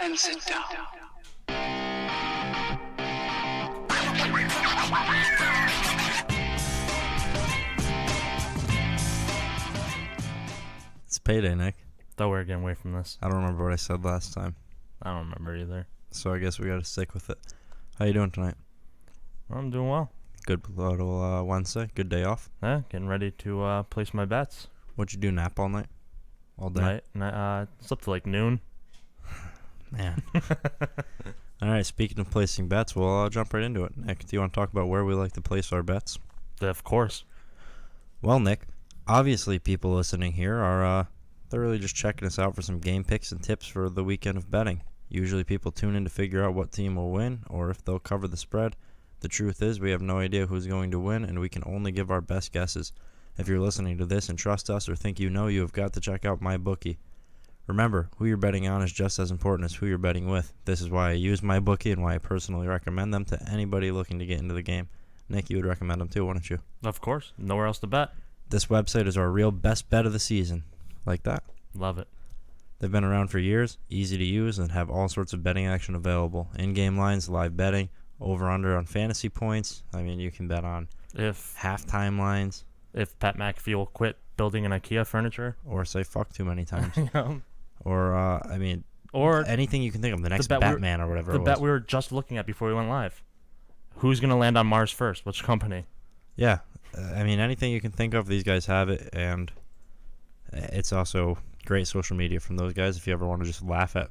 and sit down. It's payday, Nick. Thought we were getting away from this. I don't remember what I said last time, I don't remember either. so I guess we got to stick with it. How you doing tonight? I'm doing well. Good little Wednesday. Good day off. Yeah, getting ready to place my bets. What'd you do? Nap all night? All day? Slept till like noon. Man. All right. Speaking of placing bets, we'll jump right into it. Nick, do you want to talk about where we like to place our bets? Of course. Well, Nick, obviously people listening here are they're really just checking us out for some game picks and tips for the weekend of betting. Usually people tune in to figure out what team will win or if they'll cover the spread. The truth is we have no idea who's going to win, and we can only give our best guesses. If you're listening to this and trust us or think you know, you have got to check out MyBookie. Remember, who you're betting on is just as important as who you're betting with. This is why I use MyBookie and why I personally recommend them to anybody looking to get into the game. Nick, you would recommend them too, wouldn't you? Of course. Nowhere else to bet. This website is our real best bet of the season. Like that. Love it. They've been around for years, easy to use, and have all sorts of betting action available. In-game lines, live betting, over-under on fantasy points. I mean, you can bet on If halftime lines. Pat McAfee will quit building an IKEA furniture. Or say fuck too many times. Yeah. Or, Or anything you can think of. The next bet Batman or whatever the it was. bet we were just looking at before we went live. Who's going to land on Mars first? Which company? Yeah. Anything you can think of, these guys have it. And it's also great social media from those guys if you ever want to just laugh at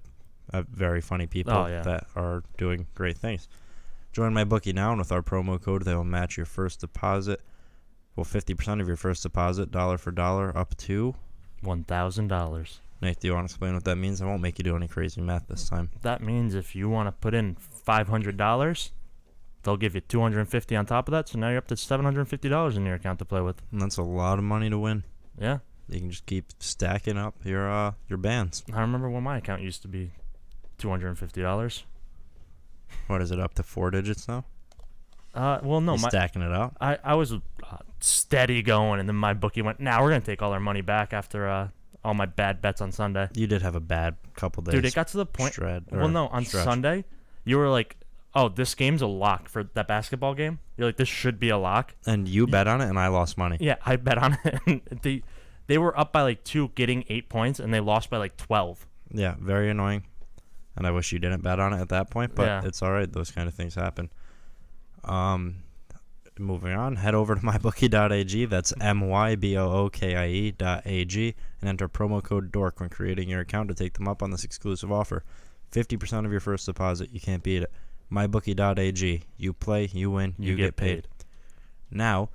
very funny people that are doing great things. Join MyBookie now, and with our promo code, they will match your first deposit. Well, 50% of your first deposit, dollar for dollar, up to $1,000. Nate, do you want to explain what that means? I won't make you do any crazy math this time. That means if you want to put in $500, they'll give you $250 on top of that, so now you're up to $750 in your account to play with. And that's a lot of money to win. Yeah. You can just keep stacking up your bands. I remember when my account used to be $250. What is it, up to 4 digits now? Well, no, You're stacking it up. I was steady going, and then my bookie went, we're going to take all our money back after all my bad bets on Sunday. You did have a bad couple days. Dude, it got to the point. On stretch. Sunday, you were like, oh, this game's a lock for that basketball game. You're like, this should be a lock. And you bet on it, and I lost money. Yeah, I bet on it. And they were up by like 2, getting 8 points, and they lost by like 12. Yeah, very annoying. And I wish you didn't bet on it at that point, but It's all right. Those kind of things happen. Moving on, head over to mybookie.ag. That's mybookie.ag, and enter promo code DORK when creating your account to take them up on this exclusive offer. 50% of your first deposit. You can't beat it. mybookie.ag. You play, you win, you get paid. Now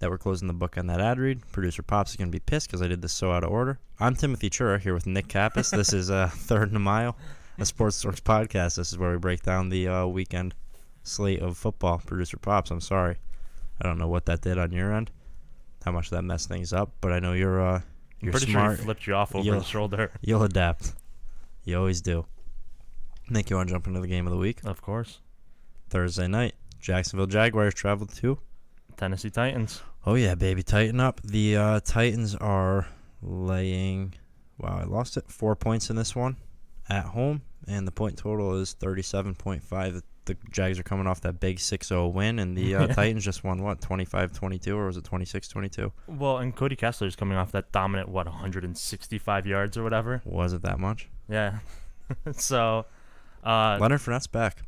that we're closing the book on that ad read, producer Pops is going to be pissed because I did this so out of order. I'm Timothy Chura here with Nick Kappas. This is Third and a Mile, a Sports Dorks podcast. This is where we break down the weekend slate of football. Producer Pops, I'm sorry. I don't know what that did on your end, how much that messed things up, but I know you're pretty smart. Sure he flipped you off over the shoulder. You'll adapt. You always do. Nick, you want to jump into the game of the week? Of course. Thursday night, Jacksonville Jaguars traveled to Tennessee Titans. Oh, yeah, baby. Tighten up. The Titans are laying, I lost it, 4 points in this one at home, and the point total is 37.5. The Jags are coming off that big 6-0 win, and the Titans just won, 25-22, or was it 26-22? Well, and Cody Kessler's coming off that dominant, 165 yards or whatever? Was it that much? Yeah. So, Leonard Fournette's back.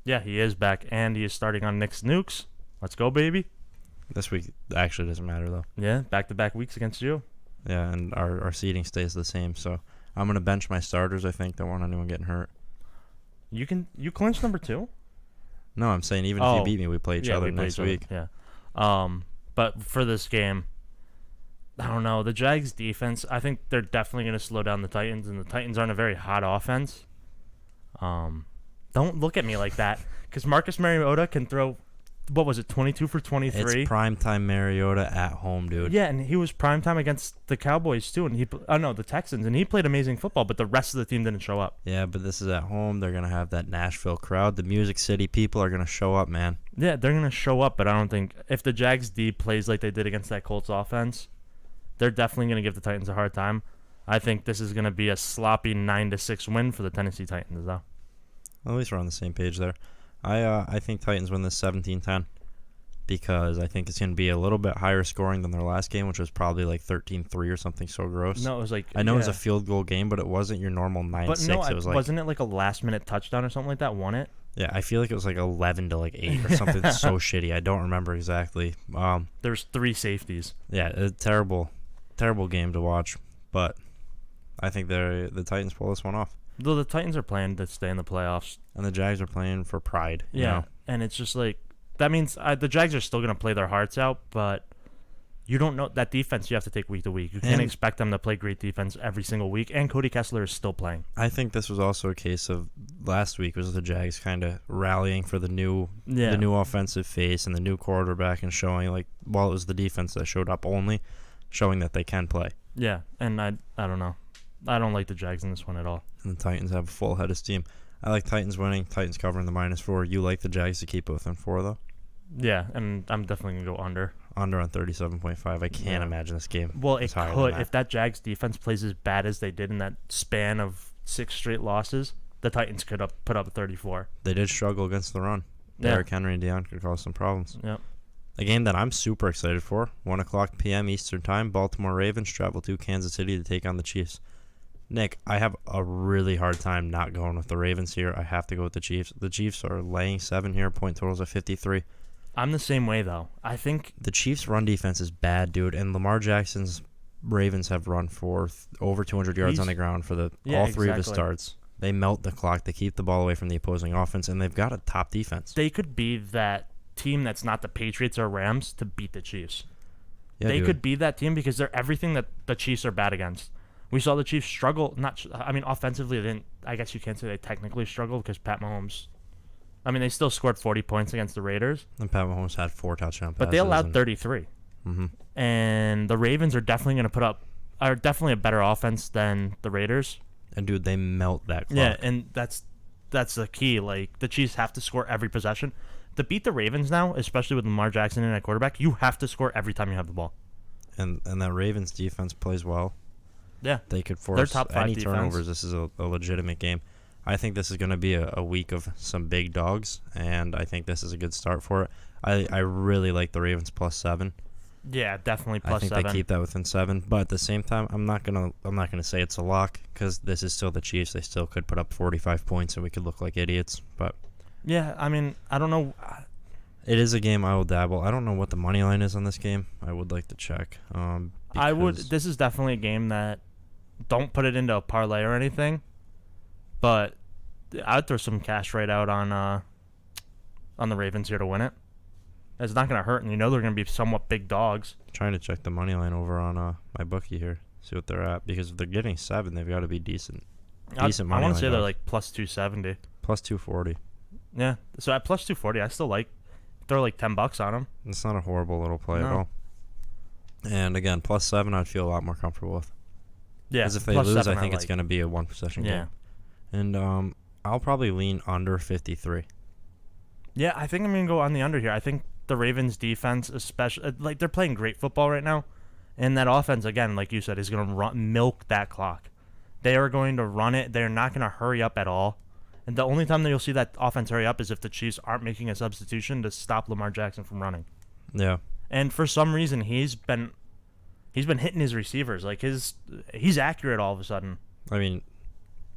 Yeah, he is back, and he is starting on Nick's Nukes. Let's go, baby. This week actually doesn't matter, though. Yeah, back-to-back weeks against you. Yeah, and our seeding stays the same, so I'm going to bench my starters, I think. Don't want anyone getting hurt. You clinched number 2? No, I'm saying even if you beat me, we play each other next week. Yeah. But for this game, I don't know. The Jags defense, I think they're definitely going to slow down the Titans, and the Titans aren't a very hot offense. Don't look at me like that, because Marcus Mariota can throw, 22 for 23? It's primetime Mariota at home, dude. Yeah, and he was primetime against the Cowboys, too, and the Texans, and he played amazing football, but the rest of the team didn't show up. Yeah, but this is at home. They're going to have that Nashville crowd. The Music City people are going to show up, man. Yeah, they're going to show up, but I don't think, if the Jags D plays like they did against that Colts offense, they're definitely going to give the Titans a hard time. I think this is going to be a sloppy 9-6 win for the Tennessee Titans, though. At least we're on the same page there. I think Titans win this 17-10 because I think it's going to be a little bit higher scoring than their last game, which was probably like 13-3 or something so gross. No, it was like... I know it was a field goal game, but it wasn't your normal 9-6. But no, it was like, wasn't it like a last-minute touchdown or something like that won it? Yeah, I feel like it was like 11-8 or something so shitty. I don't remember exactly. There's 3 safeties. Yeah, a terrible game to watch, but I think the Titans pull this one off. Though the Titans are playing to stay in the playoffs. And the Jags are playing for pride. Yeah, you know? and it's just like, that means the Jags are still going to play their hearts out, but you don't know that defense you have to take week to week. You can't expect them to play great defense every single week, and Cody Kessler is still playing. I think this was also a case of last week was the Jags kind of rallying for the new offensive face and the new quarterback and showing, like, while it was the defense that showed up only, showing that they can play. Yeah, and I don't know. I don't like the Jags in this one at all. And the Titans have a full head of steam. I like Titans winning, Titans covering the -4. You like the Jags to keep both in 4, though? Yeah, and I'm definitely going to go under. Under on 37.5. I can't imagine this game. Well, it could. If that Jags defense plays as bad as they did in that span of 6 straight losses, the Titans could put up 34. They did struggle against the run. Derrick Henry and Deion could cause some problems. Yep. A game that I'm super excited for, 1 o'clock p.m. Eastern Time, Baltimore Ravens travel to Kansas City to take on the Chiefs. Nick, I have a really hard time not going with the Ravens here. I have to go with the Chiefs. The Chiefs are laying 7 here, point totals of 53. I'm the same way, though. I think the Chiefs' run defense is bad, dude, and Lamar Jackson's Ravens have run for over 200 yards on the ground for all 3 of his starts. They melt the clock. They keep the ball away from the opposing offense, and they've got a top defense. They could be that team that's not the Patriots or Rams to beat the Chiefs. Yeah, they could be that team because they're everything that the Chiefs are bad against. We saw the Chiefs struggle. Offensively, they didn't. I guess you can't say they technically struggled because Pat Mahomes. They still scored 40 points against the Raiders. And Pat Mahomes had 4 touchdown passes. But they allowed 33. Mm-hmm. And the Ravens are definitely going to are definitely a better offense than the Raiders. And, dude, they melt that clock. Yeah, and that's the key. Like, the Chiefs have to score every possession. To beat the Ravens now, especially with Lamar Jackson in at quarterback, you have to score every time you have the ball. And that Ravens defense plays well. Yeah. They could force top 5 any defense. turnovers. This is a legitimate game. I think this is going to be a week of some big dogs, and I think this is a good start for it. I really like the Ravens +7. Yeah, definitely +7. I think they keep that within 7, but at the same time, I'm not gonna say it's a lock because this is still the Chiefs. They still could put up 45 points, and we could look like idiots. But yeah, I don't know. It is a game I will dabble. I don't know what the money line is on this game. I would like to check. I would. This is definitely a game that don't put it into a parlay or anything, but I'd throw some cash right out on the Ravens here to win it. It's not going to hurt, and they're going to be somewhat big dogs. I'm trying to check the money line over on my bookie here, see what they're at, because if they're getting 7, they've got to be decent. Decent money line. I want to say they're like +270. +240. Yeah, so at +240, I still like throw like $10 on them. It's not a horrible little play at all. And again, +7, I'd feel a lot more comfortable with. Yeah, because if they lose, I think it's going to be a 1-possession game. And I'll probably lean under 53. Yeah, I think I'm going to go on the under here. I think the Ravens defense, especially, they're playing great football right now. And that offense, again, like you said, is going to milk that clock. They are going to run it. They're not going to hurry up at all. And the only time that you'll see that offense hurry up is if the Chiefs aren't making a substitution to stop Lamar Jackson from running. Yeah. And for some reason, he's been hitting his receivers. Like he's accurate all of a sudden.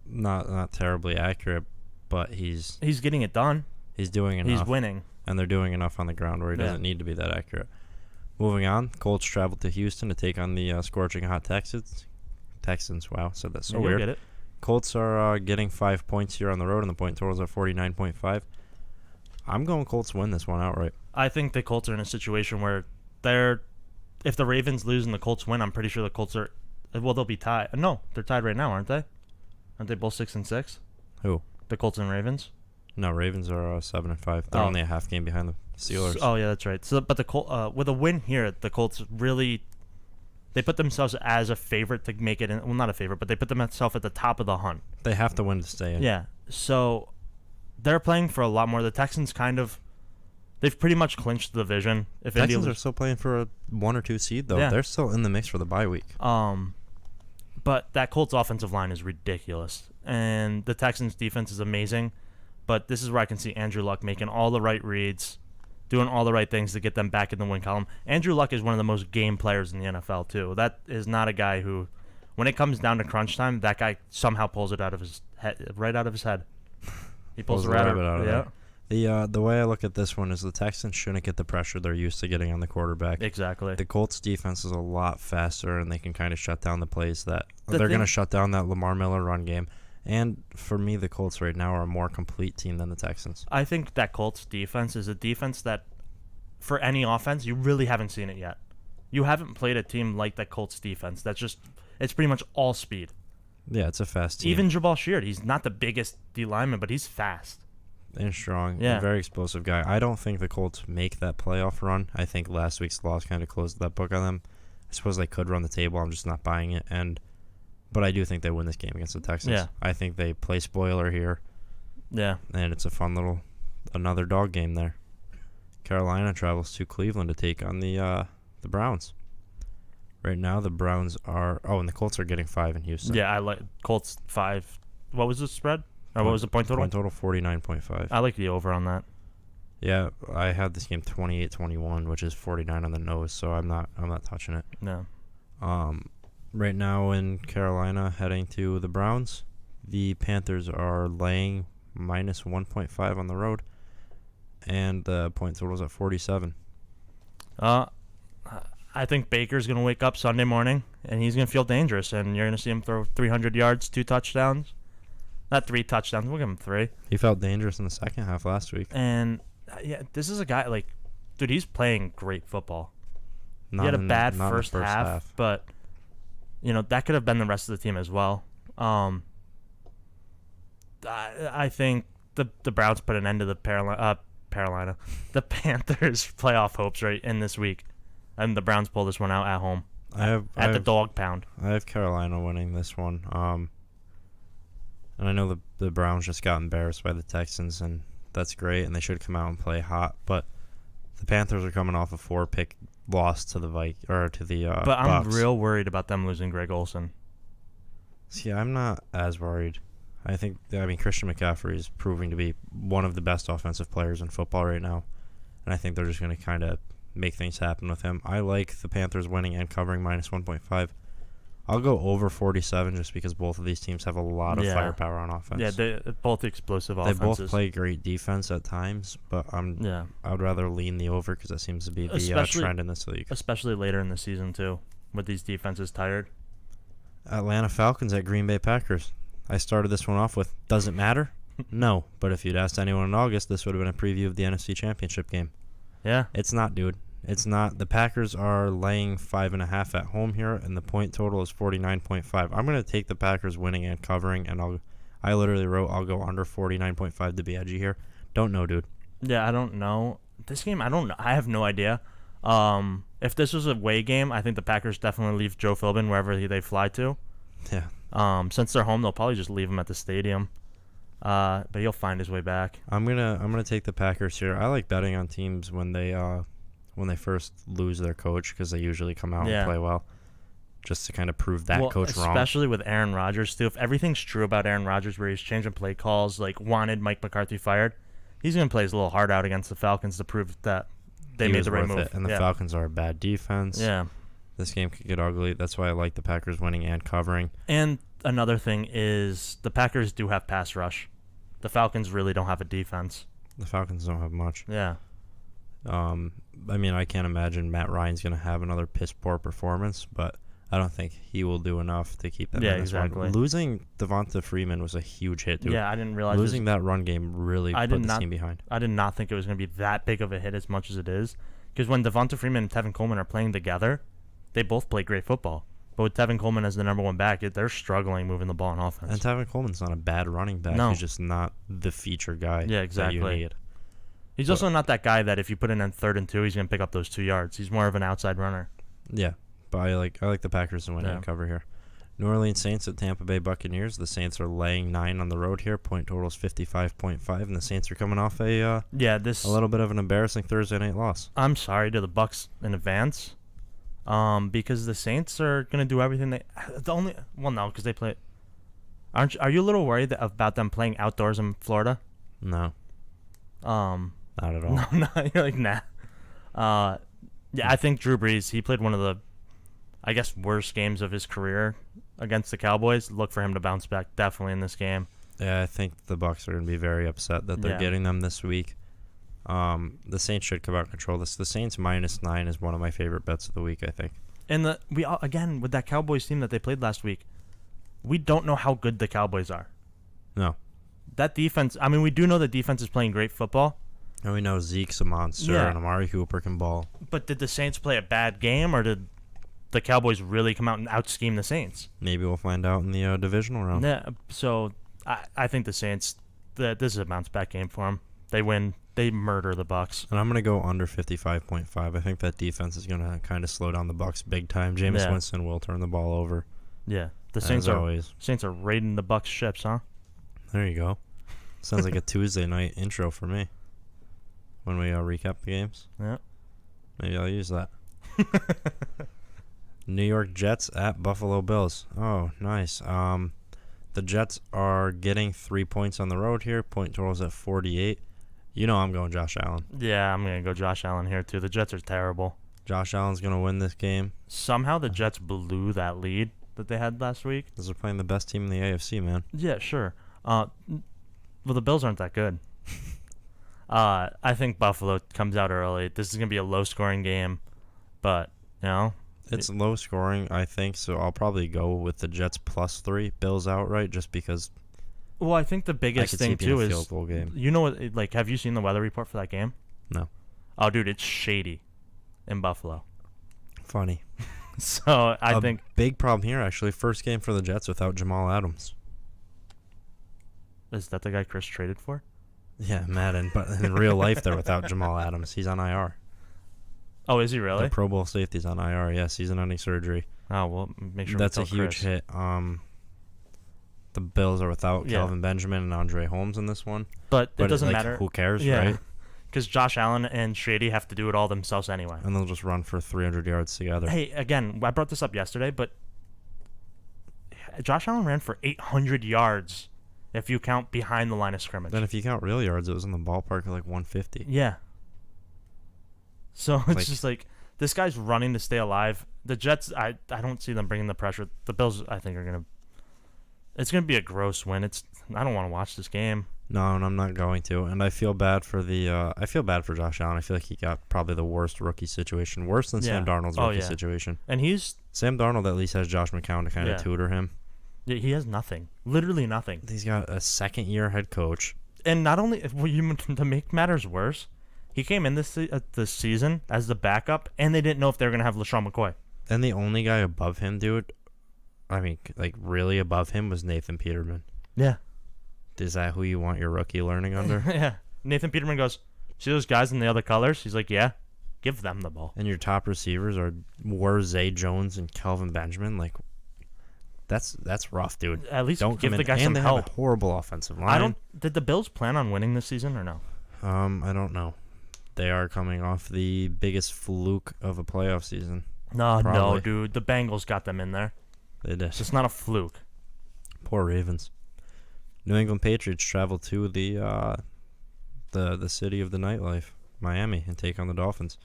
Not terribly accurate, but he's getting it done. He's doing enough. He's winning. And they're doing enough on the ground where he doesn't need to be that accurate. Moving on, Colts travel to Houston to take on the scorching hot Texans. Wow, said that so weird. Get it. Colts are getting 5 points here on the road, and the point totals are 49.5. I'm going Colts win this one outright. I think the Colts are in a situation where if the Ravens lose and the Colts win, I'm pretty sure the Colts are, they'll be tied. No, they're tied right now, aren't they? Aren't they both 6-6? Who? The Colts and Ravens? No, Ravens are 7-5. They're only a half game behind the Steelers. Oh yeah, that's right. So, but with a win here, the Colts really, they put themselves as a favorite to make it in. Well, not a favorite, but they put themselves at the top of the hunt. They have to win to stay in. Yeah. So they're playing for a lot more. The Texans they've pretty much clinched the division. If Texans are still playing for a 1 or 2 seed though. Yeah. They're still in the mix for the bye week. But that Colts offensive line is ridiculous. And the Texans defense is amazing. But this is where I can see Andrew Luck making all the right reads, doing all the right things to get them back in the win column. Andrew Luck is one of the most game players in the NFL, too. That is not a guy who, when it comes down to crunch time, that guy somehow pulls it out of his head, right out of his head. He pulls the rabbit out of there. The way I look at this one is the Texans shouldn't get the pressure they're used to getting on the quarterback. Exactly. The Colts defense is a lot faster, and they can kind of shut down the plays that they're going to shut down that Lamar Miller run game. And for me, the Colts right now are a more complete team than the Texans. I think that Colts defense is a defense that, for any offense, you really haven't seen it yet. You haven't played a team like that Colts defense. It's pretty much all speed. Yeah, it's a fast team. Even Jabal Sheard, he's not the biggest D lineman, but he's fast. And strong. Yeah. And very explosive guy. I don't think the Colts make that playoff run. I think last week's loss kind of closed that book on them. I suppose they could run the table. I'm just not buying it. But I do think they win this game against the Texans. Yeah. I think they play spoiler here. Yeah. And it's a fun another dog game there. Carolina travels to Cleveland to take on the Browns. Right now, the Browns are... Oh, and the Colts are getting 5 in Houston. Yeah, I like Colts 5. What was the spread? Or what was the point total? Point total, 49.5. I like the over on that. Yeah, I had this game 28-21, which is 49 on the nose, so I'm not touching it. No. Right now in Carolina, heading to the Browns, the Panthers are laying minus 1.5 on the road, and the point total is at 47. I think Baker's going to wake up Sunday morning, and he's going to feel dangerous, and you're going to see him throw 300 yards, 2 touchdowns. Not 3 touchdowns. We'll give him 3. He felt dangerous in the second half last week. And, yeah, this is a guy, dude, he's playing great football. He had a Not bad in the first half, but, that could have been the rest of the team as well. I think the Browns put an end to the the Panthers' playoff hopes right in this week. And the Browns pull this one out at home. The dog pound. I have Carolina winning this one. And I know the Browns just got embarrassed by the Texans, and that's great, and they should come out and play hot. But the Panthers are coming off a 4-pick loss to the But I'm Bucks. real worried about them losing Greg Olsen. See, I'm not as worried. Christian McCaffrey is proving to be one of the best offensive players in football right now, and I think they're just going to kind of make things happen with him. I like the Panthers winning and covering minus 1.5. I'll go over 47 just because both of these teams have a lot of firepower on offense. Yeah, they're both explosive offenses. They both play great defense at times, but I'd rather lean the over because that seems to be the trend in this league. Especially later in the season, too, with these defenses tired. Atlanta Falcons at Green Bay Packers. I started this one off with, does it matter? No, but if you'd asked anyone in August, this would have been a preview of the NFC Championship game. Yeah. It's not, dude. It's not. The Packers are laying 5.5 at home here, and the point total is 49.5. I'm going to take the Packers winning and covering, and I literally wrote I'll go under 49.5 to be edgy here. Don't know, dude. Yeah, I don't know. This game, I don't know. I have no idea. If this was a away game, I think the Packers definitely leave Joe Philbin wherever they fly to. Yeah. Since they're home, they'll probably just leave him at the stadium. But he'll find his way back. I'm gonna take the Packers here. I like betting on teams when they first lose their coach because they usually come out and play well, just to kind of prove that coach wrong. Especially with Aaron Rodgers too. If everything's true about Aaron Rodgers, where he's changing play calls, wanted Mike McCarthy fired, he's gonna play his little heart out against the Falcons to prove that they made the right move. And the Falcons are a bad defense. Yeah. This game could get ugly. That's why I like the Packers winning and covering. And another thing is the Packers do have pass rush. The Falcons really don't have a defense. The Falcons don't have much. Yeah. I can't imagine Matt Ryan's going to have another piss-poor performance, but I don't think he will do enough to keep them in this exactly. one. Losing Devonta Freeman was a huge hit, dude. Yeah, I didn't realize losing that run game really put the team behind. I did not think it was going to be that big of a hit as much as it is, because when Devonta Freeman and Tevin Coleman are playing together, they both play great football. But with Tevin Coleman as the number one back, they're struggling moving the ball on offense. And Tevin Coleman's not a bad running back. No. He's just not the feature guy exactly. that you need. He's also not that guy that if you put in 3rd and 2, he's going to pick up those 2 yards. He's more of an outside runner. Yeah, but I like the Packers to win and cover here. New Orleans Saints at Tampa Bay Buccaneers. The Saints are laying 9 on the road here. Point total is 55.5, and the Saints are coming off a little bit of an embarrassing Thursday night loss. I'm sorry to the Bucs in advance. Because the Saints are gonna do everything no, because they play. Are you a little worried about them playing outdoors in Florida? No. Not at all. No, you're like nah. Yeah, I think Drew Brees. He played one of the, I guess, worst games of his career against the Cowboys. Look for him to bounce back definitely in this game. Yeah, I think the Bucs are going to be very upset that they're getting them this week. The Saints should come out and control this. The Saints -9 is one of my favorite bets of the week, I think. And again with that Cowboys team that they played last week, we don't know how good the Cowboys are. No. That defense. I mean, we do know the defense is playing great football. And we know Zeke's a monster and Amari Cooper can ball. But did the Saints play a bad game, or did the Cowboys really come out and out-scheme the Saints? Maybe we'll find out in the divisional round. Yeah. So I think the Saints. This is a bounce-back game for them. They win. They murder the Bucs. And I'm going to go under 55.5. I think that defense is going to kind of slow down the Bucs big time. Jameis Winston will turn the ball over. Yeah. The Saints are raiding the Bucs ships, huh? There you go. Sounds like a Tuesday night intro for me. When we recap the games. Yeah. Maybe I'll use that. New York Jets at Buffalo Bills. Oh, nice. The Jets are getting 3 points on the road here. Point total's at 48. You know I'm going Josh Allen. Yeah, I'm going to go Josh Allen here, too. The Jets are terrible. Josh Allen's going to win this game. Somehow the Jets blew that lead that they had last week. Because they're playing the best team in the AFC, man. Yeah, sure. Well, the Bills aren't that good. I think Buffalo comes out early. This is going to be a low-scoring game, but, you know. It's low-scoring, I think, so I'll probably go with the Jets +3, Bills outright, just because. Well, I think the biggest thing, too, is, field goal game. You know what, like, have you seen the weather report for that game? No. Oh, dude, it's shady in Buffalo. Funny. So, I think. Big problem here, actually. First game for the Jets without Jamal Adams. Is that the guy Chris traded for? Yeah, Madden, but in real life they're without Jamal Adams. He's on IR. Oh, is he really? The Pro Bowl safety's on IR. Yeah, season-ending surgery. Oh, well, make sure that's we a tell huge Chris. hit. The Bills are without Calvin Benjamin and Andre Holmes in this one. But it doesn't matter. Who cares, right? Because Josh Allen and Shady have to do it all themselves anyway. And they'll just run for 300 yards together. Hey, again, I brought this up yesterday, but Josh Allen ran for 800 yards if you count behind the line of scrimmage. Then if you count real yards, it was in the ballpark of like 150. Yeah. So it's just like, this guy's running to stay alive. The Jets, I don't see them bringing the pressure. The Bills, I think, are going to... It's going to be a gross win. I don't want to watch this game. No, and I'm not going to. And I feel bad for I feel bad for Josh Allen. I feel like he got probably the worst rookie situation. Worse than Sam Darnold's rookie situation. And Sam Darnold at least has Josh McCown to kind of tutor him. He has nothing. Literally nothing. He's got a second-year head coach. And not only... to make matters worse, he came in this season as the backup, and they didn't know if they were going to have LaShawn McCoy. And the only guy above him, dude, I mean, like, really above him was Nathan Peterman. Yeah. Is that who you want your rookie learning under? Yeah. Nathan Peterman goes, see those guys in the other colors? He's like, yeah. Give them the ball. And your top receivers are Zay Jones and Calvin Benjamin. Like, that's rough, dude. At least don't give the guy and some they help. have a horrible offensive line. Did the Bills plan on winning this season or no? I don't know. They are coming off the biggest fluke of a playoff season. No, dude. The Bengals got them in there. They did. It's not a fluke. Poor Ravens. New England Patriots travel to the city of the nightlife, Miami, and take on the Dolphins.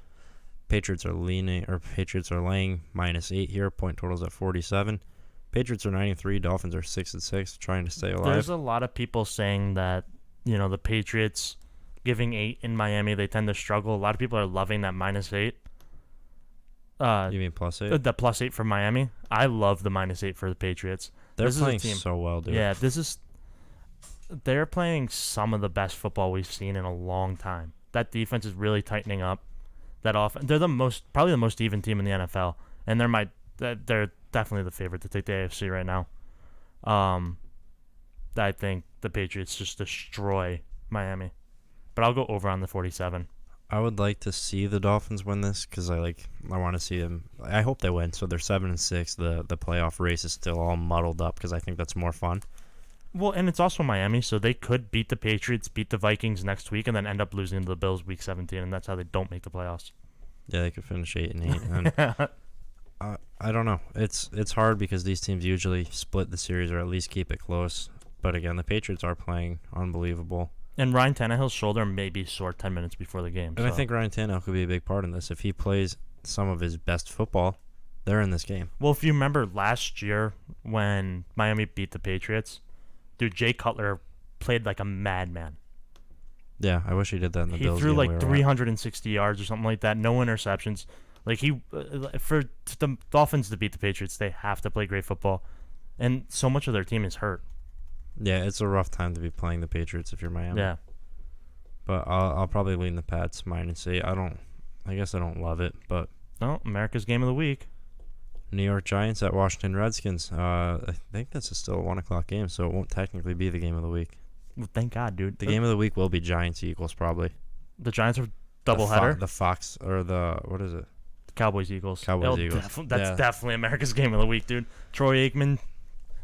Patriots are laying -8 here. Point totals at 47. Patriots are 9-3. Dolphins are 6-6, trying to stay alive. There's a lot of people saying that the Patriots giving 8 in Miami, they tend to struggle. A lot of people are loving that -8. You mean +8? The +8 for Miami. I love the -8 for the Patriots. They're playing so well, dude. Yeah, they're playing some of the best football we've seen in a long time. That defense is really tightening up. That offense, they're probably the most even team in the NFL, and they're definitely the favorite to take the AFC right now. I think the Patriots just destroy Miami, but I'll go over on the 47. I would like to see the Dolphins win this because I want to see them. I hope they win. So they're 7-6. The playoff race is still all muddled up because I think that's more fun. Well, and it's also Miami, so they could beat the Patriots, beat the Vikings next week, and then end up losing to the Bills week 17, and that's how they don't make the playoffs. Yeah, they could finish 8-8. I don't know. It's hard because these teams usually split the series or at least keep it close. But again, the Patriots are playing unbelievable. And Ryan Tannehill's shoulder may be sore 10 minutes before the game. And I think Ryan Tannehill could be a big part in this. If he plays some of his best football, they're in this game. Well, if you remember last year when Miami beat the Patriots, dude, Jay Cutler played like a madman. Yeah, I wish he did that in the Bills. He threw game like we were 360 yards or something like that. No interceptions. Like for the Dolphins to beat the Patriots, they have to play great football, and so much of their team is hurt. Yeah, it's a rough time to be playing the Patriots if you're Miami. Yeah, but I'll probably lean the Pats -8. I guess I don't love it, but America's game of the week. New York Giants at Washington Redskins. I think this is still a 1:00 game, so it won't technically be the game of the week. Well, thank God, dude. The game of the week will be Giants Eagles probably. The Giants are doubleheader. The Fox or what is it? Cowboys Eagles. Eagles. That's definitely America's game of the week, dude. Troy Aikman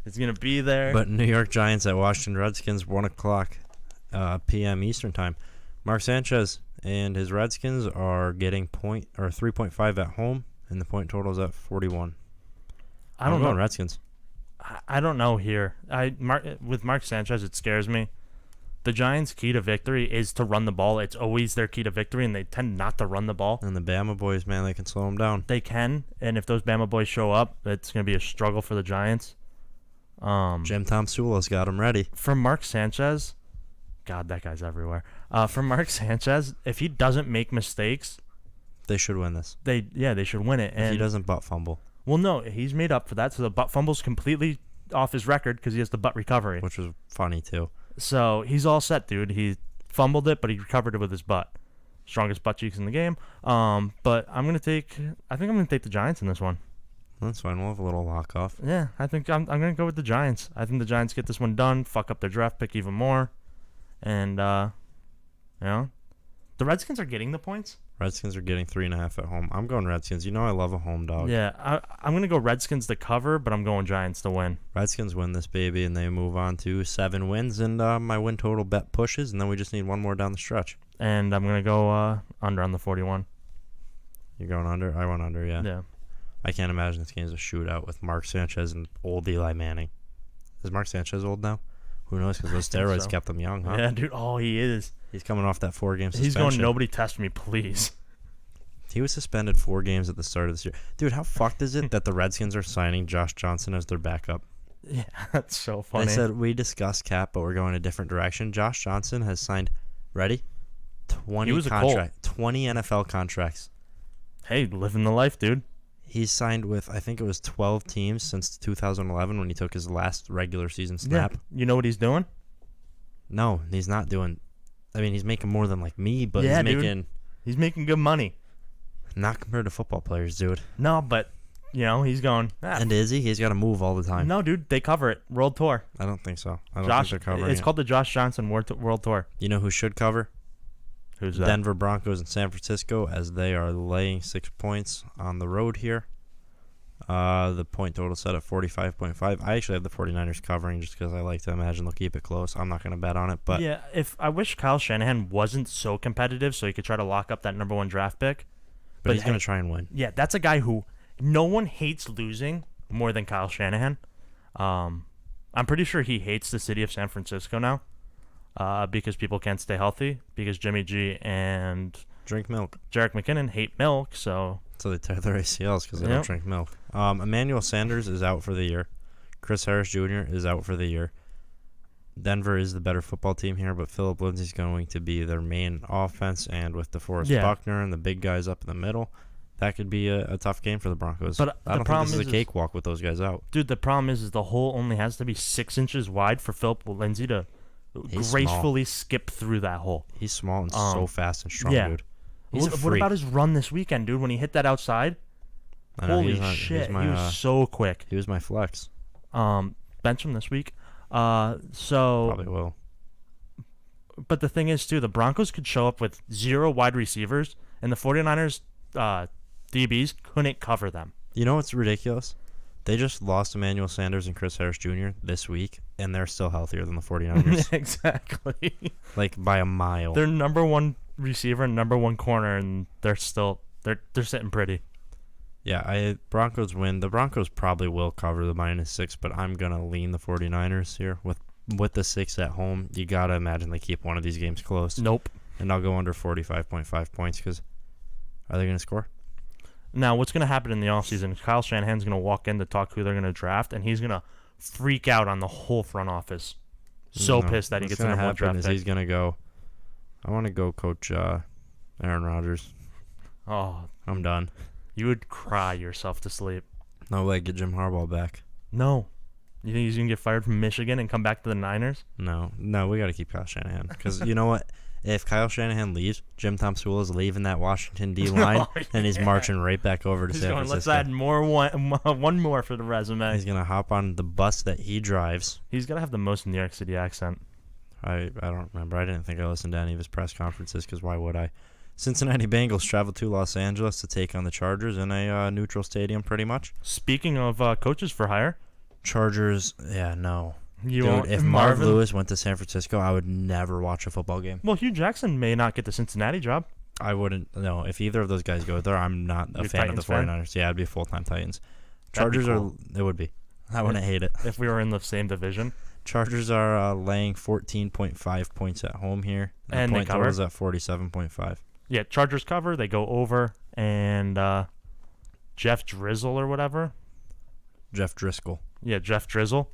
is gonna be there. But New York Giants at Washington Redskins, 1:00 p.m. Eastern time. Mark Sanchez and his Redskins are getting 3.5 at home, and the point total is at 41. I'm going Redskins. I don't know here. With Mark Sanchez, it scares me. The Giants' key to victory is to run the ball. It's always their key to victory, and they tend not to run the ball. And the Bama boys, man, they can slow them down. They can, and if those Bama boys show up, it's going to be a struggle for the Giants. Jim Tom Sula's got them ready. For Mark Sanchez, God, that guy's everywhere. For Mark Sanchez, if he doesn't make mistakes, they should win this. They should win it. If he doesn't butt fumble. Well, no, he's made up for that. So the butt fumble's completely off his record because he has the butt recovery. Which was funny, too. So he's all set, dude. He fumbled it, but he recovered it with his butt. Strongest butt cheeks in the game. But I think I'm gonna take the Giants in this one. That's fine. We'll have a little lock off. Yeah, I think I'm gonna go with the Giants. I think the Giants get this one done, fuck up their draft pick even more, and the Redskins are getting the points. Redskins are getting 3.5 at home. I'm going Redskins. You know I love a home dog. Yeah, I'm going to go Redskins to cover, but I'm going Giants to win. Redskins win this baby, and they move on to 7 wins, and my win total bet pushes, and then we just need one more down the stretch. And I'm going to go under on the 41. You're going under? I went under, yeah. Yeah. I can't imagine this game's a shootout with Mark Sanchez and old Eli Manning. Is Mark Sanchez old now? Who knows, because those steroids kept him young, huh? Yeah, dude. Oh, he is. He's coming off that 4-game suspension. He's going, nobody test me, please. He was suspended 4 games at the start of this year. Dude, how fucked is it that the Redskins are signing Josh Johnson as their backup? Yeah, that's so funny. They said, we discussed cap, but we're going a different direction. Josh Johnson has signed, ready? 20 NFL contracts. Hey, living the life, dude. He's signed with, I think it was 12 teams since 2011 when he took his last regular season snap. Yeah. You know what he's doing? No, he's not doing. I mean, he's making more than like me, but he's making good money. Not compared to football players, dude. No, but he's going. And is he? He's got to move all the time. No, dude, they cover it. World Tour. I don't think so. I don't think they're covering It's called the Josh Johnson World Tour. You know who should cover? Who's that? Denver Broncos and San Francisco, as they are laying 6 points on the road here. The point total set at 45.5. I actually have the 49ers covering just because I like to imagine they'll keep it close. I'm not going to bet on it, but yeah, I wish Kyle Shanahan wasn't so competitive so he could try to lock up that number 1 draft pick. But he's going to try and win. Yeah, that's a guy who no one hates losing more than Kyle Shanahan. I'm pretty sure he hates the city of San Francisco now because people can't stay healthy because Jimmy G and drink milk. Jerick McKinnon hate milk, so they tear their ACLs because they don't drink milk. Emmanuel Sanders is out for the year. Chris Harris Jr. is out for the year. Denver is the better football team here, but Phillip Lindsay's going to be their main offense, and with DeForest Buckner and the big guys up in the middle, that could be a tough game for the Broncos. But I don't think this is a cakewalk with those guys out. Dude, the problem is the hole only has to be 6 inches wide for Phillip Lindsay to gracefully skip through that hole. He's small and so fast and strong, dude. He's a freak. What about his run this weekend, dude? When he hit that outside, holy shit, he was so quick. He was my flex. Bench him this week. So probably will. But the thing is, too, the Broncos could show up with 0 wide receivers, and the 49ers DBs couldn't cover them. You know what's ridiculous? They just lost Emmanuel Sanders and Chris Harris Jr. this week, and they're still healthier than the 49ers. Exactly. Like by a mile. They're number 1 receiver and number 1 corner, and they're sitting pretty. Yeah, Broncos win. The Broncos probably will cover the -6, but I'm going to lean the 49ers here. With the 6 at home, you got to imagine they keep one of these games close. Nope. And I'll go under 45.5 points because are they going to score? Now, what's going to happen in the offseason? Kyle Shanahan's going to walk in to talk who they're going to draft, and he's going to freak out on the whole front office. So pissed that he gets the number 1 draft pick. He's going to go, I want to go coach Aaron Rodgers. Oh, I'm done. You would cry yourself to sleep. No way, get Jim Harbaugh back. No. You think he's going to get fired from Michigan and come back to the Niners? No, we got to keep Kyle Shanahan. Because you know what? If Kyle Shanahan leaves, Jim Tomsula is leaving that Washington D line, and he's marching right back over to San Francisco. Let's add one more for the resume. He's going to hop on the bus that he drives. He's got to have the most New York City accent. I don't remember. I didn't think I listened to any of his press conferences because why would I? Cincinnati Bengals travel to Los Angeles to take on the Chargers in a neutral stadium pretty much. Speaking of coaches for hire. Chargers, no. Dude, if Marv Lewis went to San Francisco, I would never watch a football game. Well, Hugh Jackson may not get the Cincinnati job. I wouldn't. No, if either of those guys go there, I'm not a fan of the 49ers. Yeah, I'd be full-time Titans. Chargers it would be. I wouldn't hate it. If we were in the same division. Chargers are laying 14.5 points at home here. And the point total is at 47.5. Yeah, Chargers cover. They go over. And Jeff Drizzle or whatever. Jeff Driscoll. Yeah, Jeff Drizzle.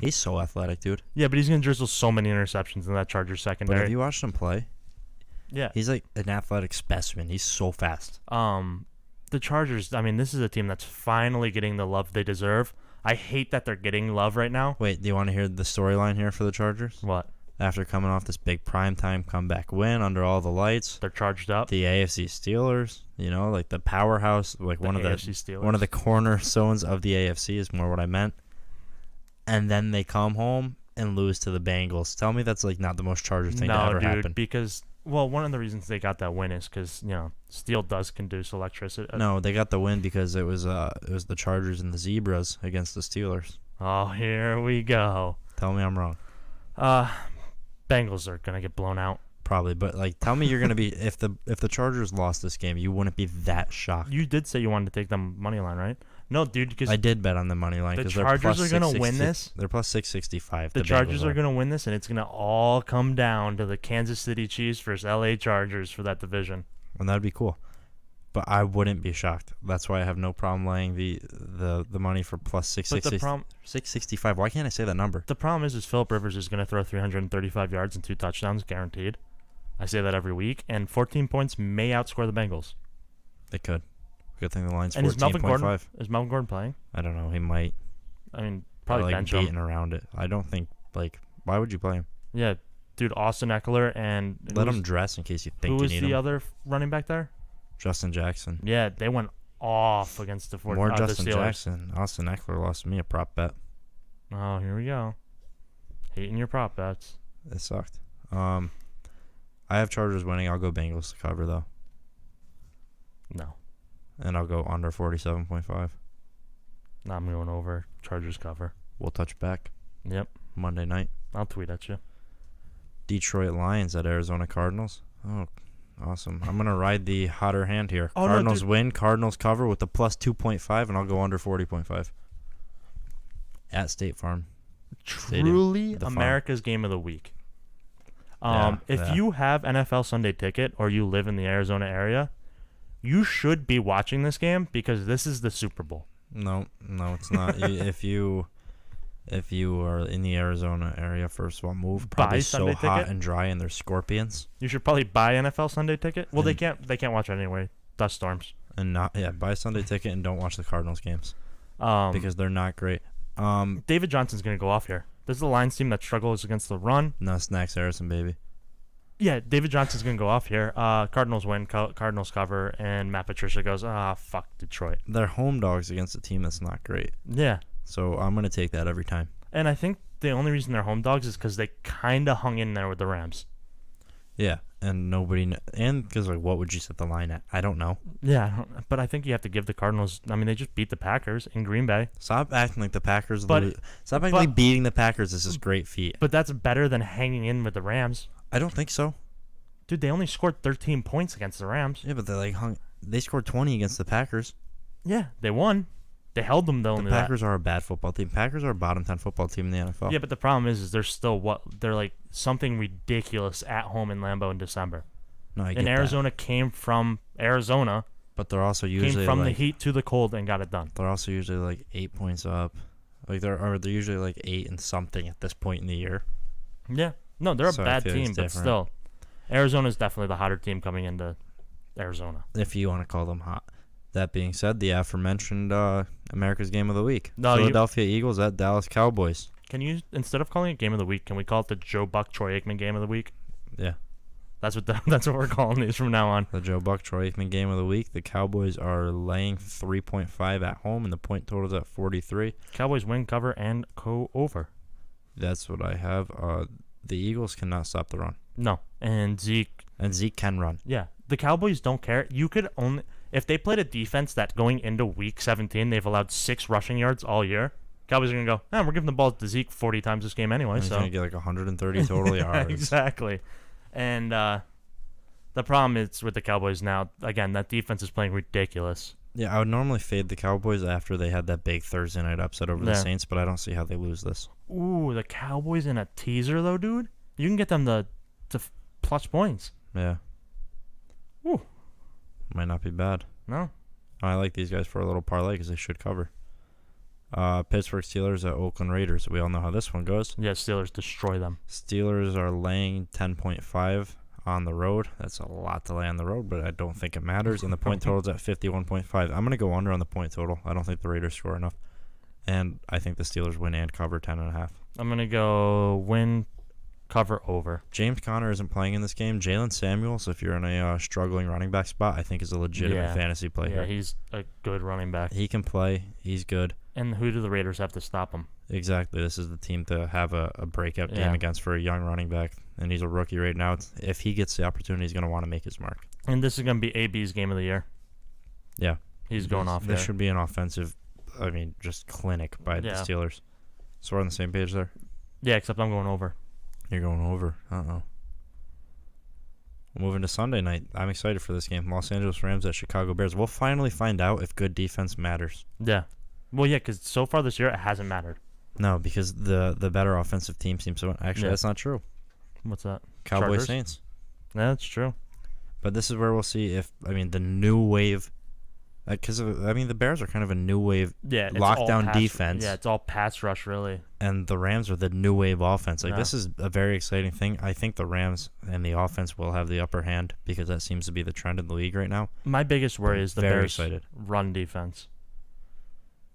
He's so athletic, dude. Yeah, but he's going to drizzle so many interceptions in that Chargers secondary. But have you watched him play? Yeah. He's like an athletic specimen. He's so fast. The Chargers, I mean, this is a team that's finally getting the love they deserve. I hate that they're getting love right now. Wait, do you want to hear the storyline here for the Chargers? What? After coming off this big primetime comeback win under all the lights. They're charged up. The AFC Steelers, like the powerhouse, like one of the cornerstones of the AFC is more what I meant. And then they come home and lose to the Bengals. Tell me that's like not the most Chargers thing to ever happen. Because one of the reasons they got that win is because steel does conduce electricity. No, they got the win because it was the Chargers and the Zebras against the Steelers. Oh, here we go. Tell me I'm wrong. Bengals are gonna get blown out. Probably, but tell me you're gonna be if the Chargers lost this game, you wouldn't be that shocked. You did say you wanted to take them money line, right? No, dude, because I did bet on the money line. The Chargers are gonna win this. They're plus 665. The Chargers are gonna win this, and it's gonna all come down to the Kansas City Chiefs versus LA Chargers for that division. And that'd be cool. But I wouldn't be shocked. That's why I have no problem laying the money for plus 665. Why can't I say that number? The problem is Phillip Rivers is going to throw 335 yards and 2 touchdowns guaranteed. I say that every week. And 14 points may outscore the Bengals. They could. Good thing the line's 14.5. Is Melvin Gordon playing? I don't know. He might. I mean, probably bench him. Beating around it. I don't think, why would you play him? Yeah, dude, Austin Eckler and... Let him dress in case you think you need him. Who was the other running back there? Justin Jackson. Yeah, they went off against the 49ers. More Justin Jackson. Austin Eckler lost me a prop bet. Oh, here we go. Hating your prop bets. It sucked. I have Chargers winning. I'll go Bengals to cover, though. No. And I'll go under 47.5. No, I'm going over. Chargers cover. We'll touch back. Yep. Monday night. I'll tweet at you. Detroit Lions at Arizona Cardinals. Oh, awesome. I'm going to ride the hotter hand here. Oh, Cardinals win. Cardinals cover with the plus 2.5, and I'll go under 40.5. At State Farm. Truly America's game of the week. If you have NFL Sunday Ticket or you live in the Arizona area, you should be watching this game because this is the Super Bowl. No, it's not. If you are in the Arizona area, first of all, move. Probably so hot and dry, and there's scorpions. You should probably buy NFL Sunday Ticket. Well, they can't watch it anyway. Dust storms. And buy Sunday Ticket and don't watch the Cardinals games because they're not great. David Johnson's gonna go off here. This is the Lions team that struggles against the run. No, Snacks Harrison, baby. Yeah, David Johnson's gonna go off here. Cardinals win. Cardinals cover, and Matt Patricia goes, fuck Detroit. They're home dogs against a team that's not great. Yeah. So I'm gonna take that every time. And I think the only reason they're home dogs is because they kind of hung in there with the Rams. Yeah, and because what would you set the line at? I don't know. Yeah, but I think you have to give the Cardinals. I mean, they just beat the Packers in Green Bay. Stop acting like the Packers. Stop acting like beating the Packers is this great feat. But that's better than hanging in with the Rams. I don't think so. Dude, they only scored 13 points against the Rams. Yeah, but they They scored 20 against the Packers. Yeah, they won. They held them though. The Packers are a bad football team. Packers are a bottom 10 football team in the NFL. Yeah, but the problem is they're still they're like something ridiculous at home in Lambeau in December. No, I get And Arizona came from Arizona. But they're also usually came from like, the heat to the cold and got it done. They're also usually like 8 points up. Like they're usually like 8 and something at this point in the year. Yeah. No, they're So a I bad feel team, it's but different. still. Arizona's definitely the hotter team coming into Arizona. If you want to call them hot. That being said, the aforementioned America's Game of the Week. No, Philadelphia Eagles at Dallas Cowboys. Can you, instead of calling it Game of the Week, can we call it the Joe Buck Troy Aikman Game of the Week? Yeah. That's what we're calling these from now on. The Joe Buck Troy Aikman Game of the Week. The Cowboys are laying 3.5 at home, and the point total is at 43. Cowboys win, cover, and go over. That's what I have. The Eagles cannot stop the run. No. And Zeke. And Zeke can run. Yeah. The Cowboys don't care. You could only... If they played a defense that going into Week 17, they've allowed 6 rushing yards all year, Cowboys are going to go, we're giving the ball to Zeke 40 times this game anyway. He's So going to get like 130 total yards. Exactly. And the problem is with the Cowboys now, again, that defense is playing ridiculous. Yeah, I would normally fade the Cowboys after they had that big Thursday night upset over the Saints, but I don't see how they lose this. Ooh, the Cowboys in a teaser, though, dude. You can get them to plus points. Yeah. Ooh. Might not be bad. No. I like these guys for a little parlay because they should cover. Pittsburgh Steelers at Oakland Raiders. We all know how this one goes. Yeah, Steelers destroy them. Steelers are laying 10.5 on the road. That's a lot to lay on the road, but I don't think it matters. And the point total is at 51.5. I'm going to go under on the point total. I don't think the Raiders score enough. And I think the Steelers win and cover 10.5. I'm going to go win, cover, over. James Conner isn't playing in this game. Jalen Samuels, if you're in a struggling running back spot, I think is a legitimate fantasy play here. Yeah, he's a good running back. He can play. He's good. And who do the Raiders have to stop him? Exactly. This is the team to have a breakout game against for a young running back. And he's a rookie right now. If he gets the opportunity, he's going to want to make his mark. And this is going to be AB's game of the year. Yeah. He's going off there. This should be an offensive, just clinic by the Steelers. So we're on the same page there? Yeah, except I'm going over. You're going over. Uh-oh. Moving to Sunday night. I'm excited for this game. Los Angeles Rams at Chicago Bears. We'll finally find out if good defense matters. Yeah. Well, yeah, because so far this year it hasn't mattered. No, because the better offensive team seems to win. Actually, that's not true. What's that? Cowboys Chargers? Saints. Yeah, that's true. But this is where we'll see if, the new wave... Because, the Bears are kind of a new wave lockdown defense. Yeah, it's all pass rush, really. And the Rams are the new wave offense. This is a very exciting thing. I think the Rams and the offense will have the upper hand because that seems to be the trend in the league right now. My biggest worry is the Bears' excited. run defense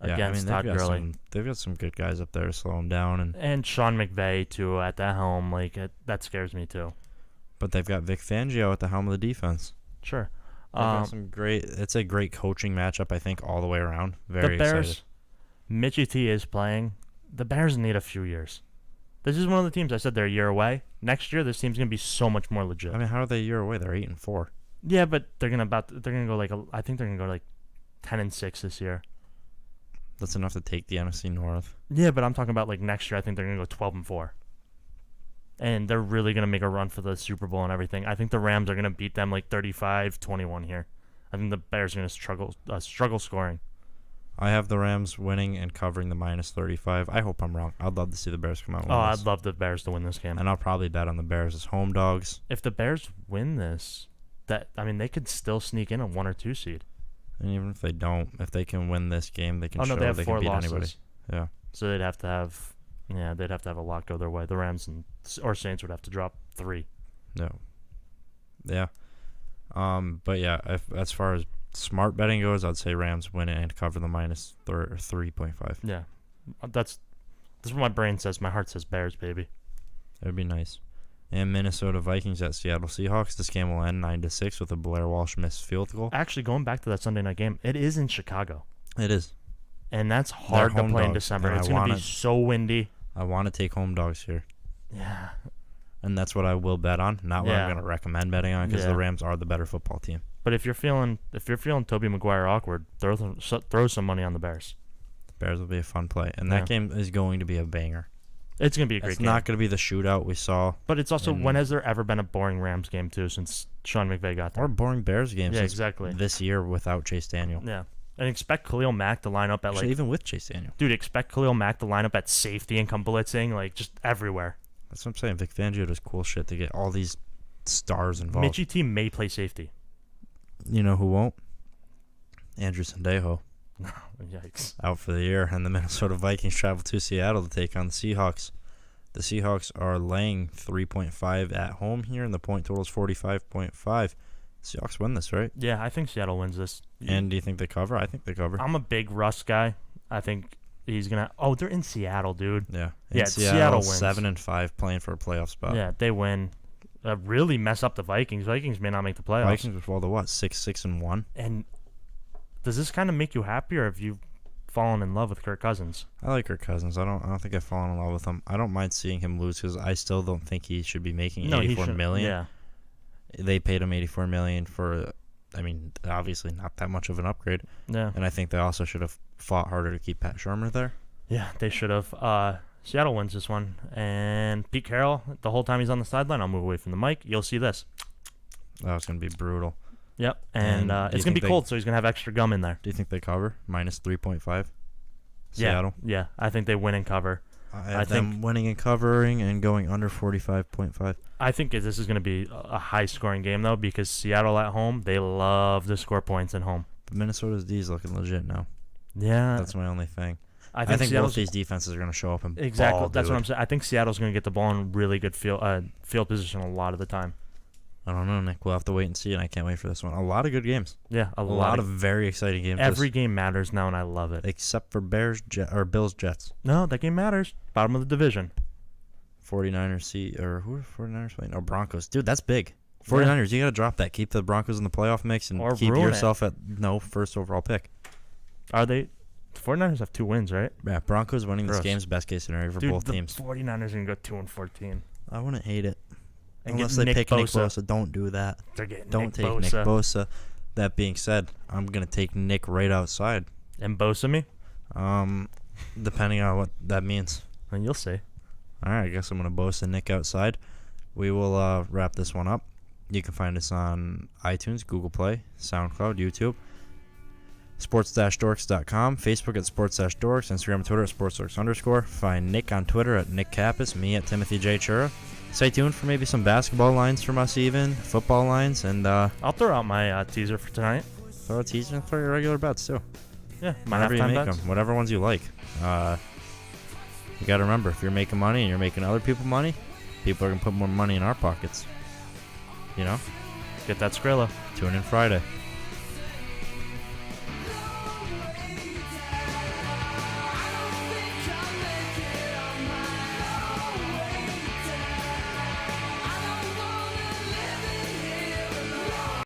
Yeah, against Todd Gurley. They've got some good guys up there to slow them down. And Sean McVay, too, at the helm. That scares me, too. But they've got Vic Fangio at the helm of the defense. Sure. It's a great coaching matchup, I think, all the way around. Very the Bears, excited. Mitchie T is playing. The Bears need a few years. This is one of the teams I said they're a year away. Next year, this team's gonna be so much more legit. How are they a year away? They're 8-4. Yeah, but they're gonna go I think they're gonna go 10-6 this year. That's enough to take the NFC North. Yeah, but I'm talking about next year. I think they're gonna go 12-4. And they're really going to make a run for the Super Bowl and everything. I think the Rams are going to beat them 35-21 here. I think the Bears are going to struggle scoring. I have the Rams winning and covering the -35. I hope I'm wrong. I'd love to see the Bears come out and win this. I'd love the Bears to win this game. And I'll probably bet on the Bears as home dogs. If the Bears win this, they could still sneak in a 1 or 2 seed. And even if they don't, if they can win this game, they can show they have they 4 can beat losses. anybody. Yeah. So they'd have to have a lot go their way. The Rams or Saints would have to drop 3. No. Yeah. But yeah, as far as smart betting goes, I'd say Rams win it and cover the -3.5. Yeah. That's what my brain says. My heart says Bears, baby. That would be nice. And Minnesota Vikings at Seattle Seahawks. This game will end 9-6 with a Blair Walsh missed field goal. Actually, going back to that Sunday night game, it is in Chicago. It is. And that's hard to play in December. It's going to be so windy. I want to take home dogs here. Yeah. And that's what I will bet on, not what I'm going to recommend betting on, because the Rams are the better football team. But if you're feeling Tobey Maguire awkward, throw some money on the Bears. The Bears will be a fun play. And that game is going to be a banger. It's going to be a great It's game. not going to be the shootout we saw. But it's also, when has there ever been a boring Rams game, too, since Sean McVay got there? Or boring Bears games. Yeah, exactly. This year without Chase Daniel. Yeah. And expect Khalil Mack to line up at, Actually, even with Chase Daniel. Dude, expect Khalil Mack to line up at safety and come blitzing, just everywhere. That's what I'm saying. Vic Fangio does cool shit to get all these stars involved. Mitchie T may play safety. You know who won't? Andrew Sandejo. Yikes. Out for the year. And the Minnesota Vikings travel to Seattle to take on the Seahawks. The Seahawks are laying 3.5 at home here, and the point total is 45.5. Seahawks win this, right? Yeah, I think Seattle wins this. And do you think they cover? I think they cover. I'm a big Russ guy. I think he's going to... Oh, they're in Seattle, dude. Yeah. Yeah, Seattle wins. 7-5 playing for a playoff spot. Yeah, they win. Really mess up the Vikings. Vikings may not make the playoffs. Vikings would fall to what? 6-1? And does this kind of make you happy, or have you fallen in love with Kirk Cousins? I like Kirk Cousins. I don't think I've fallen in love with him. I don't mind seeing him lose because I still don't think he should be making $84 million. Yeah. They paid him $84 million for, obviously not that much of an upgrade. Yeah. And I think they also should have fought harder to keep Pat Shurmur there. Yeah, they should have. Seattle wins this one. And Pete Carroll, the whole time he's on the sideline, I'll move away from the mic. You'll see this. That was going to be brutal. Yep. And it's going to be cold, so he's going to have extra gum in there. Do you think they cover? Minus 3.5? Seattle? Yeah. I think they win and cover. I think them winning and covering and going under 45.5. I think this is going to be a high-scoring game, though, because Seattle at home, they love to score points at home. But Minnesota's D is looking legit now. Yeah. That's my only thing. I think both these defenses are going to show up and exactly. ball, That's dude. what I'm saying. I think Seattle's going to get the ball in really good field position a lot of the time. I don't know, Nick. We'll have to wait and see, and I can't wait for this one. A lot of good games. Yeah, a lot of very exciting games. Every game matters now, and I love it. Except for Bills Jets. No, that game matters. Bottom of the division. 49ers who are 49ers playing? Oh, Broncos. Dude, that's big. 49ers, you got to drop that. Keep the Broncos in the playoff mix and Or keep ruin yourself at first overall pick. Are they? The 49ers have 2 wins, right? Yeah, Broncos winning this Gross. game's best case scenario for both teams. The 49ers are going to go 2-14. I wouldn't hate it. And Unless get they pick Nick Bosa. Bosa. Don't do that. They're getting Don't take Nick Bosa. That being said, I'm going to take Nick right outside. And Bosa me? Depending on what that means. And you'll see. All right, I guess I'm going to Bosa Nick outside. We will wrap this one up. You can find us on iTunes, Google Play, SoundCloud, YouTube, sports-dorks.com, Facebook at sports-dorks, Instagram and Twitter at sportsdorks_. Find Nick on Twitter at Nick Kappas, me at Timothy J. Chura. Stay tuned for maybe some basketball lines from us even, football lines, and I'll throw out my teaser for tonight. throw a teaser and throw your regular bets too. Yeah, my Whatever you halftime make bets. them, whatever ones you like. You got to remember, if you're making money and you're making other people money, people are going to put more money in our pockets. You know? Get that Skrilla. Tune in Friday.